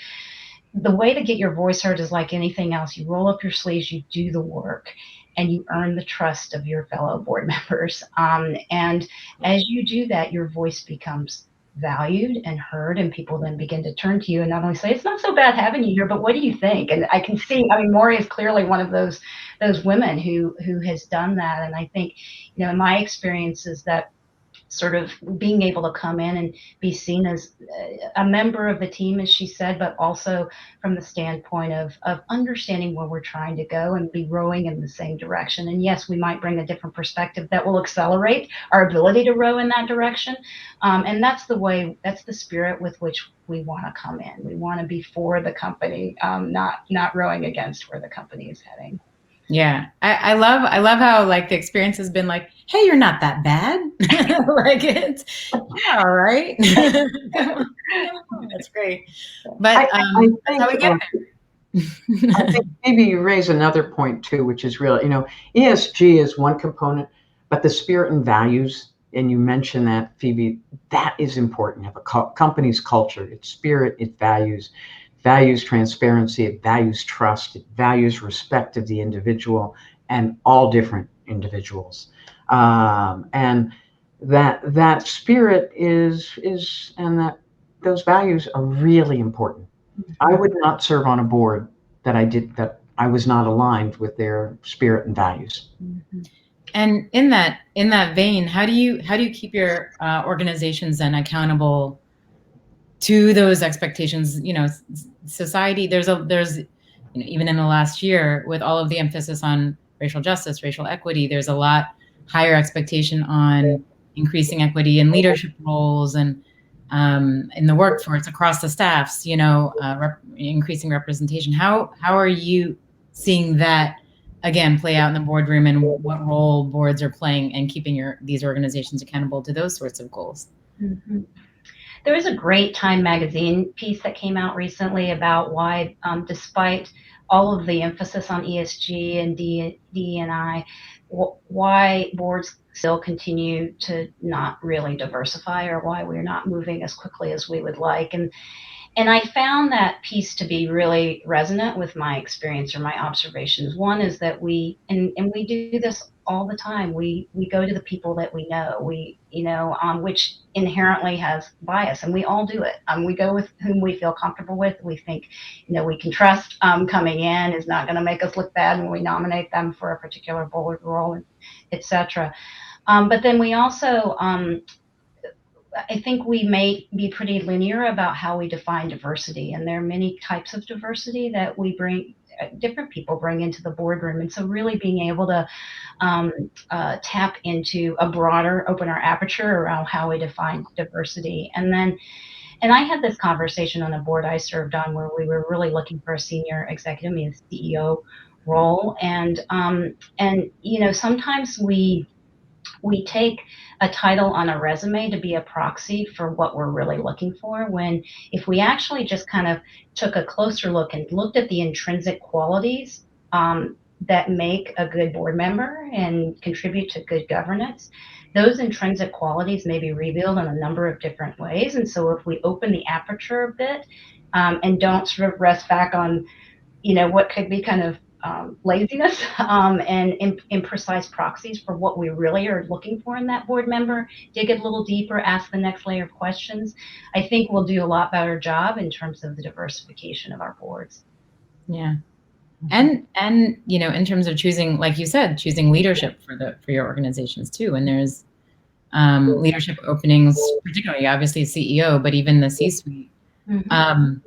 The way to get your voice heard is like anything else. You roll up your sleeves, you do the work, and you earn the trust of your fellow board members. And as you do that, your voice becomes valued and heard, and people then begin to turn to you and not only say, it's not so bad having you here, but what do you think? And I can see, Maury is clearly one of those women who has done that. And I think, in my experience is that sort of being able to come in and be seen as a member of the team, as she said, but also from the standpoint of understanding where we're trying to go and be rowing in the same direction. And yes, we might bring a different perspective that will accelerate our ability to row in that direction. And that's the spirit with which we want to come in. We want to be for the company, not rowing against where the company is heading. Yeah, I love how like the experience has been like, hey, you're not that bad. Like it's all right. That's great. But I think, how we get there. I think maybe you raise another point too, which is real. ESG is one component, but the spirit and values, and you mentioned that, Phoebe, that is important. Have a company's culture, its spirit, its values transparency, it values trust, it values respect of the individual and all different individuals. And that spirit is and that those values are really important. I would not serve on a board that I was not aligned with their spirit and values. And in that vein, how do you keep your organizations then accountable to those expectations? Society, there's even in the last year, with all of the emphasis on racial justice, racial equity, there's a lot higher expectation on increasing equity in leadership roles and in the workforce across the staffs, increasing representation. How are you seeing that again play out in the boardroom, and what role boards are playing in keeping these organizations accountable to those sorts of goals? Mm-hmm. There was a great Time magazine piece that came out recently about why, despite all of the emphasis on ESG and DE&I, why boards still continue to not really diversify, or why we're not moving as quickly as we would like. And I found that piece to be really resonant with my experience or my observations. One is that we do this all the time. We go to the people that we know, which inherently has bias, and we all do it. We go with whom we feel comfortable with. We think, we can trust coming in is not going to make us look bad when we nominate them for a particular board role, et cetera. But then we also, I think we may be pretty linear about how we define diversity, and there are many types of diversity that different people bring into the boardroom. And so really being able to tap into open our aperture around how we define diversity. And I had this conversation on a board I served on where we were really looking for a senior executive, the CEO role. And sometimes we take a title on a resume to be a proxy for what we're really looking for, when if we actually just kind of took a closer look and looked at the intrinsic qualities that make a good board member and contribute to good governance, those intrinsic qualities may be revealed in a number of different ways. And so if we open the aperture a bit and don't sort of rest back on, what could be kind of laziness and imprecise proxies for what we really are looking for in that board member, dig a little deeper, ask the next layer of questions, I think we'll do a lot better job in terms of the diversification of our boards. Yeah. And in terms of choosing, like you said, choosing leadership for your organizations too. And there's leadership openings, particularly obviously CEO, but even the C-suite. I'm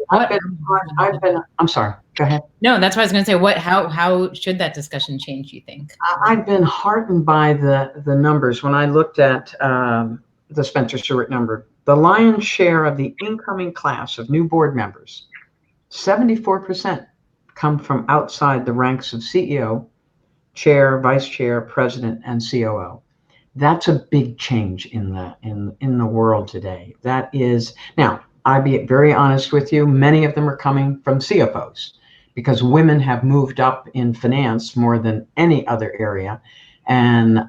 sorry, go ahead. No, that's what I was going to say. How should that discussion change, you think? I've been heartened by the numbers. When I looked at the Spencer Stewart number, The lion's share of the incoming class of new board members, 74%, come from outside the ranks of CEO, chair, vice chair, president, and COO. That's a big change in the world today. That is, now, I'll be very honest with you, many of them are coming from CFOs because women have moved up in finance more than any other area and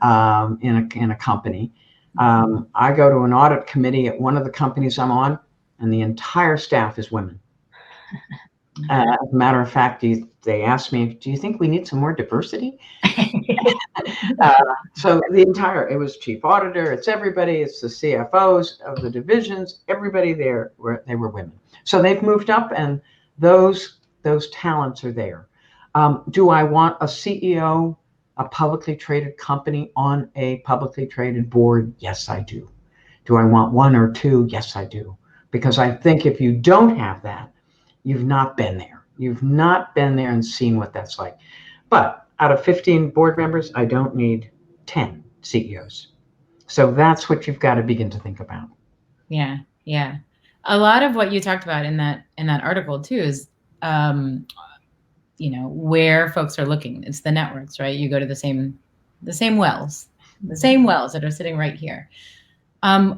in a company. I go to an audit committee at one of the companies I'm on, and the entire staff is women. As a matter of fact, they asked me, do you think we need some more diversity? So it was chief auditor, it's everybody, it's the CFOs of the divisions, everybody there, they were women. So they've moved up, and those talents are there. Do I want a CEO, a publicly traded company on a publicly traded board? Yes, I do. Do I want one or two? Yes, I do. Because I think if you don't have that, you've not been there. You've not been there and seen what that's like. But out of 15 board members, I don't need 10 CEOs. So that's what you've got to begin to think about. Yeah, yeah. A lot of what you talked about in that article too is, where folks are looking. It's the networks, right? You go to the same wells that are sitting right here.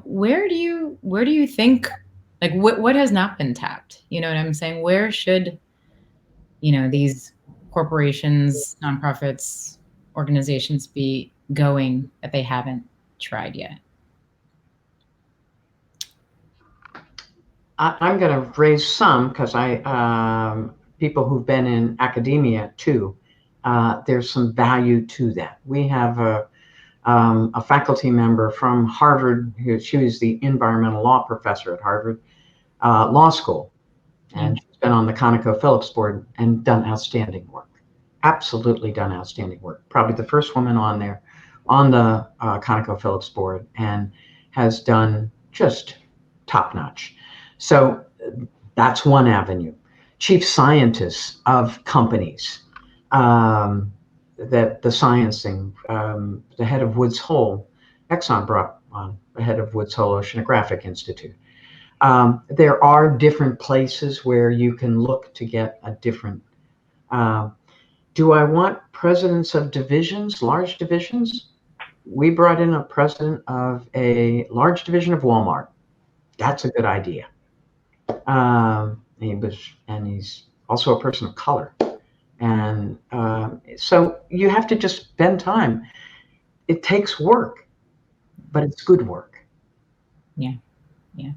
Where do you think, like, what has not been tapped? You know what I'm saying? Where should, these corporations, nonprofits, organizations be going that they haven't tried yet? I'm going to raise some because people who've been in academia too, there's some value to that. We have a faculty member from Harvard. She was the environmental law professor at Harvard Law School, and she's been on the ConocoPhillips board and done outstanding work. Absolutely done outstanding work. Probably the first woman on there on the ConocoPhillips board, and has done just top notch. So that's one avenue. Chief scientists of companies, that the sciencing, the head of Woods Hole, Exxon brought on the head of Woods Hole Oceanographic Institute. There are different places where you can look to get a different. Do I want presidents of divisions, large divisions? We brought in a president of a large division of Walmart. That's a good idea. He's also a person of color. And so you have to just spend time. It takes work, but it's good work. Yeah, yeah.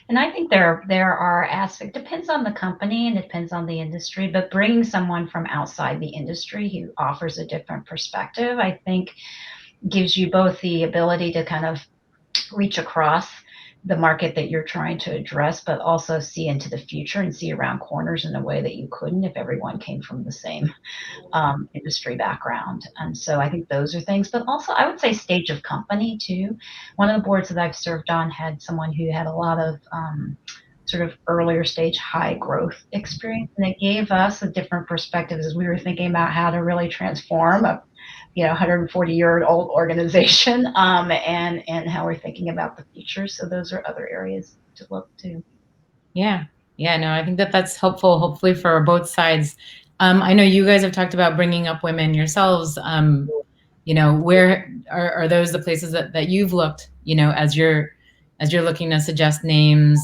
And I think there are aspects, depends on the company and depends on the industry, but bringing someone from outside the industry who offers a different perspective, I think gives you both the ability to kind of reach across the market that you're trying to address, but also see into the future and see around corners in a way that you couldn't if everyone came from the same industry background. And so I think those are things, but also I would say stage of company too. One of the boards that I've served on had someone who had a lot of sort of earlier stage high growth experience, and it gave us a different perspective as we were thinking about how to really transform a 140-year-old organization, and how we're thinking about the future. So those are other areas to look to. Yeah. No, I think that's helpful, hopefully for both sides. I know you guys have talked about bringing up women yourselves. Where are those the places that you've looked, as you're looking to suggest names?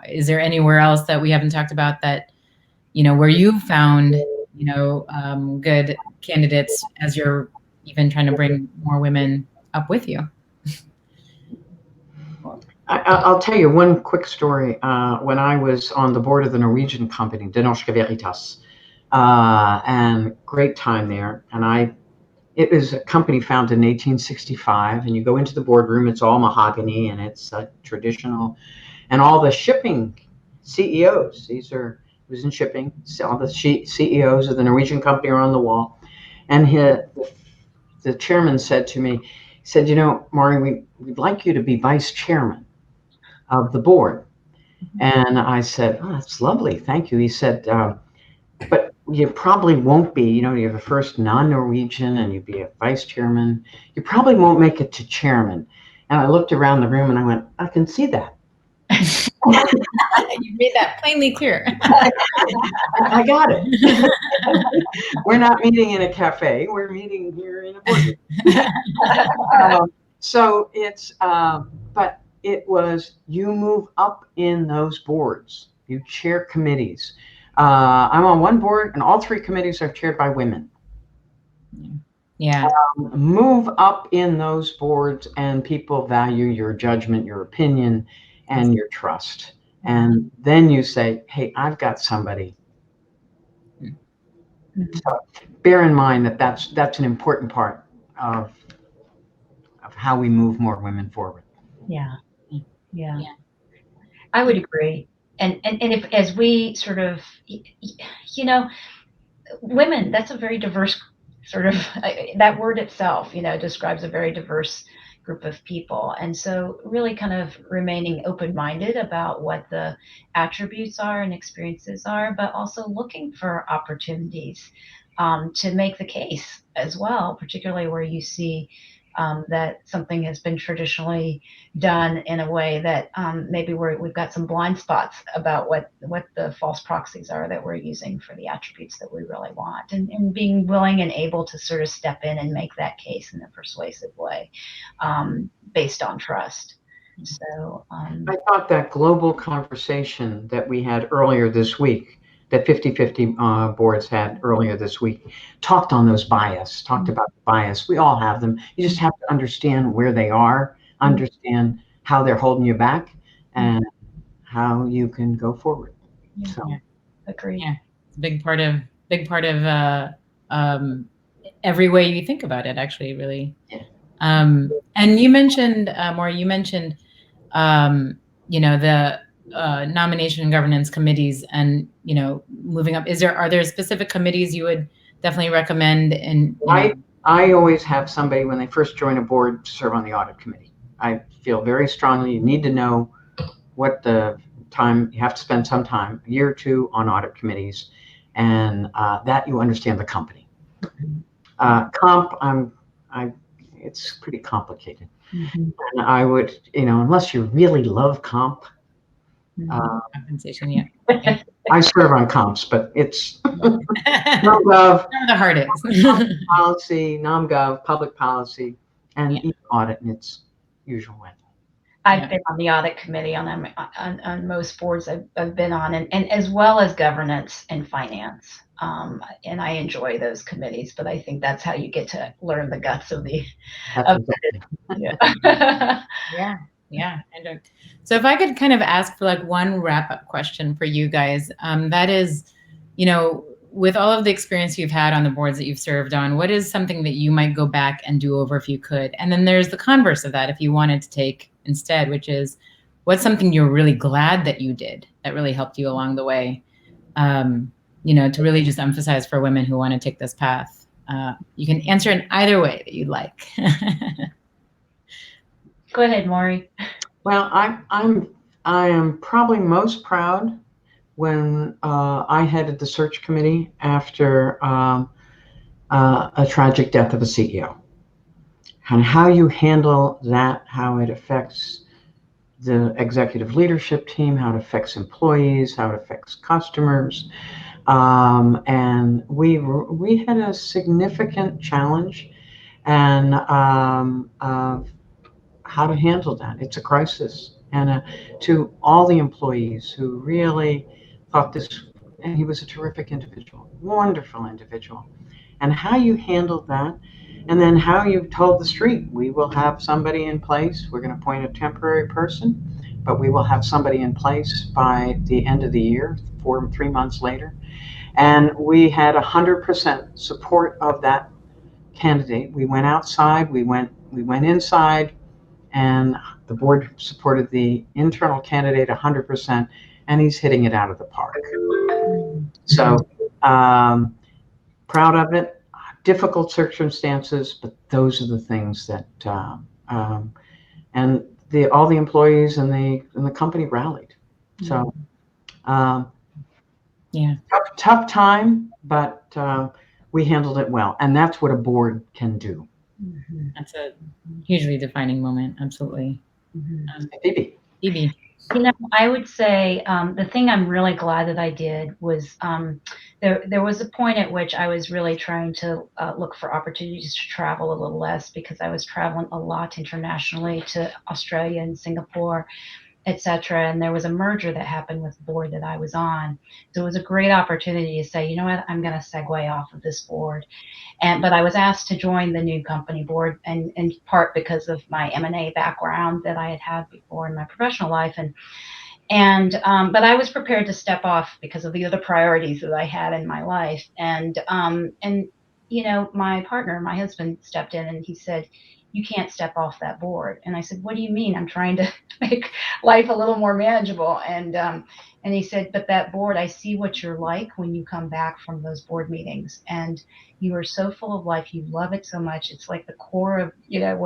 Is there anywhere else that we haven't talked about that, where you've found good candidates as you're even trying to bring more women up with you? I'll tell you one quick story. When I was on the board of the Norwegian company, De Norske Veritas, and great time there. And it was a company founded in 1865, and you go into the boardroom, it's all mahogany and it's traditional, and all the shipping CEOs, it was in shipping, all the CEOs of the Norwegian company are on the wall. And the chairman said to me, he said, Maureen, we'd like you to be vice chairman of the board. And I said, oh, that's lovely, thank you. He said, but you probably won't be, you're the first non-Norwegian and you'd be a vice chairman. You probably won't make it to chairman. And I looked around the room and I went, I can see that. You made that plainly clear. I got it. We're not meeting in a cafe. We're meeting here in a boardroom. So it's, but it was, you move up in those boards. You chair committees. I'm on one board, and all 3 committees are chaired by women. Yeah. Move up in those boards, and people value your judgment, your opinion, and your trust. And then you say, hey, I've got somebody. So bear in mind that that's an important part of how we move more women forward. Yeah. I would agree. And if, as we sort of, women, that's a very diverse sort of, that word itself, describes a very diverse group of people. And so really kind of remaining open-minded about what the attributes are and experiences are, but also looking for opportunities to make the case as well, particularly where you see that something has been traditionally done in a way that maybe we've got some blind spots about what the false proxies are that we're using for the attributes that we really want, and being willing and able to sort of step in and make that case in a persuasive way based on trust. So I thought that global conversation that we had earlier this week, that 50/50 boards had earlier this week, talked on those bias, talked about bias. We all have them. You just have to understand where they are, understand how they're holding you back, and how you can go forward. So, agree. Yeah, it's a big part of every way you think about it, actually, really. Yeah. And you mentioned, Maureen, the nomination and governance committees, and moving up. Are there specific committees you would definitely recommend? And I always have somebody when they first join a board to serve on the audit committee. I feel very strongly you need to know what the time you have to spend, some time, a year or 2 on audit committees, and that you understand the company. Comp, it's pretty complicated. And I would, unless you really love comp, compensation, yeah. I serve on comps, but it's NomGov, the hardest. policy, NomGov, public policy, and even audit in its usual way. I've been on the audit committee on most boards I've been on, and as well as governance and finance. And I enjoy those committees, but I think that's how you get to learn the guts of the. Yeah. And so if I could kind of ask for like one wrap-up question for you guys, that is, with all of the experience you've had on the boards that you've served on, what is something that you might go back and do over if you could? And then there's the converse of that, if you wanted to take instead, which is, what's something you're really glad that you did that really helped you along the way? To really just emphasize for women who want to take this path. You can answer in either way that you'd like. Go ahead, Maureen. Well, I am probably most proud when I headed the search committee after a tragic death of a CEO, and how you handle that, how it affects the executive leadership team, how it affects employees, how it affects customers. And we had a significant challenge, and how to handle that. It's a crisis, and to all the employees who really thought this, and he was a terrific individual, wonderful individual, and how you handled that, and then how you told the street, we will have somebody in place. We're going to appoint a temporary person, but we will have somebody in place by the end of the year, 3 months later. And we had 100% support of that candidate. We went outside, we went inside, and the board supported the internal candidate 100%, and he's hitting it out of the park. So proud of it. Difficult circumstances, but those are the things that and all the employees and the company rallied. So tough time, but we handled it well, and that's what a board can do. That's a hugely defining moment. Absolutely. Phoebe. Phoebe. You know, I would say the thing I'm really glad that I did was there was a point at which I was really trying to look for opportunities to travel a little less because I was traveling a lot internationally to Australia and Singapore, etc. And there was a merger that happened with the board that I was on. So it was a great opportunity to say, you know what, I'm going to segue off of this board. But I was asked to join the new company board, and in part because of my M&A background that I had had before in my professional life, but I was prepared to step off because of the other priorities that I had in my life, and you know, my partner, my husband, stepped in and he said, "You can't step off that board." And I said, "What do you mean? I'm trying to make life a little more manageable." And he said, "But that board, I see what you're like when you come back from those board meetings, and you are so full of life. You love it so much. It's like the core of, you know,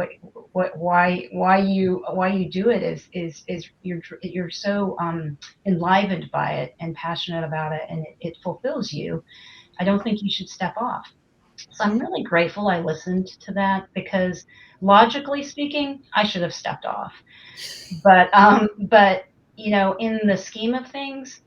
why you do it is you're so enlivened by it and passionate about it, and it fulfills you. I don't think you should step off." So I'm really grateful I listened to that because logically speaking, I should have stepped off. But you know, in the scheme of things,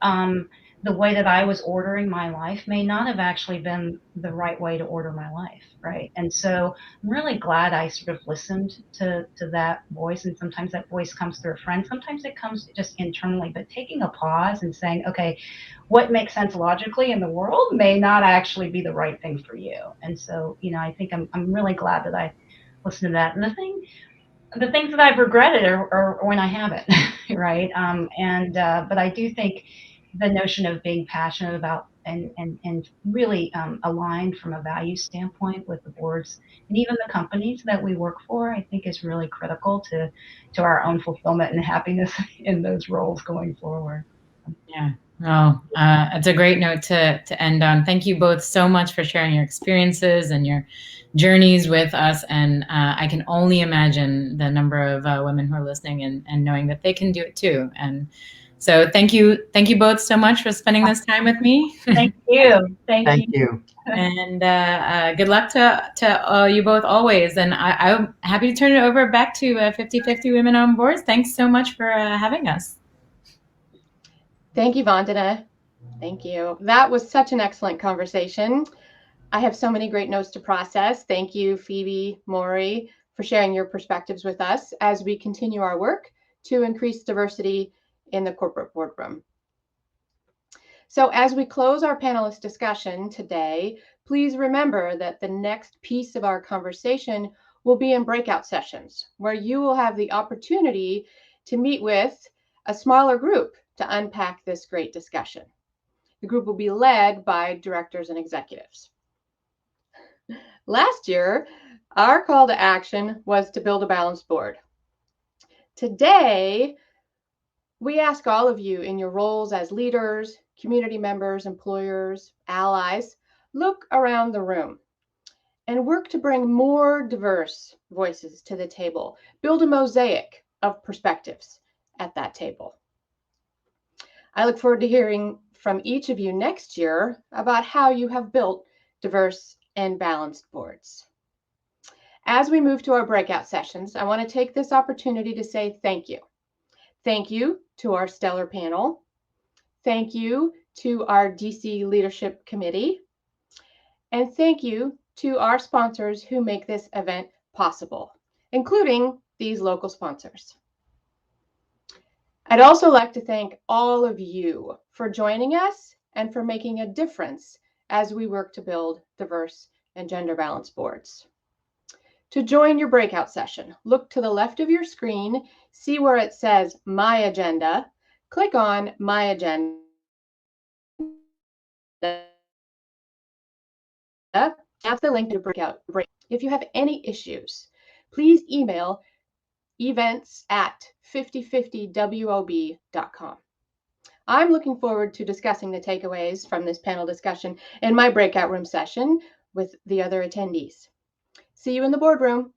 the way that I was ordering my life may not have actually been the right way to order my life, right? And so I'm really glad I sort of listened to that voice. And sometimes that voice comes through a friend, sometimes it comes just internally. But taking a pause and saying, okay, what makes sense logically in the world may not actually be the right thing for you. And so, you know, I think I'm really glad that I listened to that. And the things that I've regretted are when I haven't, right? But I do think the notion of being passionate about and really aligned from a value standpoint with the boards and even the companies that we work for, I think is really critical to our own fulfillment and happiness in those roles going forward. Yeah. Oh, it's a great note to end on. Thank you both so much for sharing your experiences and your journeys with us. And I can only imagine the number of women who are listening and knowing that they can do it too. And so thank you both so much for spending this time with me. Thank you. Thank you. And good luck to you both always. And I'm happy to turn it over back to 50/50 Women on Boards. Thanks so much for having us. Thank you, Vandana. Thank you. That was such an excellent conversation. I have so many great notes to process. Thank you, Phoebe, Maury, for sharing your perspectives with us as we continue our work to increase diversity in the corporate boardroom. So as we close our panelist discussion today, please remember that the next piece of our conversation will be in breakout sessions, where you will have the opportunity to meet with a smaller group to unpack this great discussion. The group will be led by directors and executives. Last year, our call to action was to build a balanced board. Today, we ask all of you in your roles as leaders, community members, employers, allies, look around the room and work to bring more diverse voices to the table. Build a mosaic of perspectives at that table. I look forward to hearing from each of you next year about how you have built diverse and balanced boards. As we move to our breakout sessions, I want to take this opportunity to say thank you. Thank you to our stellar panel. Thank you to our DC Leadership Committee. And thank you to our sponsors who make this event possible, including these local sponsors. I'd also like to thank all of you for joining us and for making a difference as we work to build diverse and gender balanced boards. To join your breakout session, look to the left of your screen, see where it says My Agenda, click on My Agenda. Tap the link to breakout. If you have any issues, please email events@5050wob.com. I'm looking forward to discussing the takeaways from this panel discussion in my breakout room session with the other attendees. See you in the boardroom.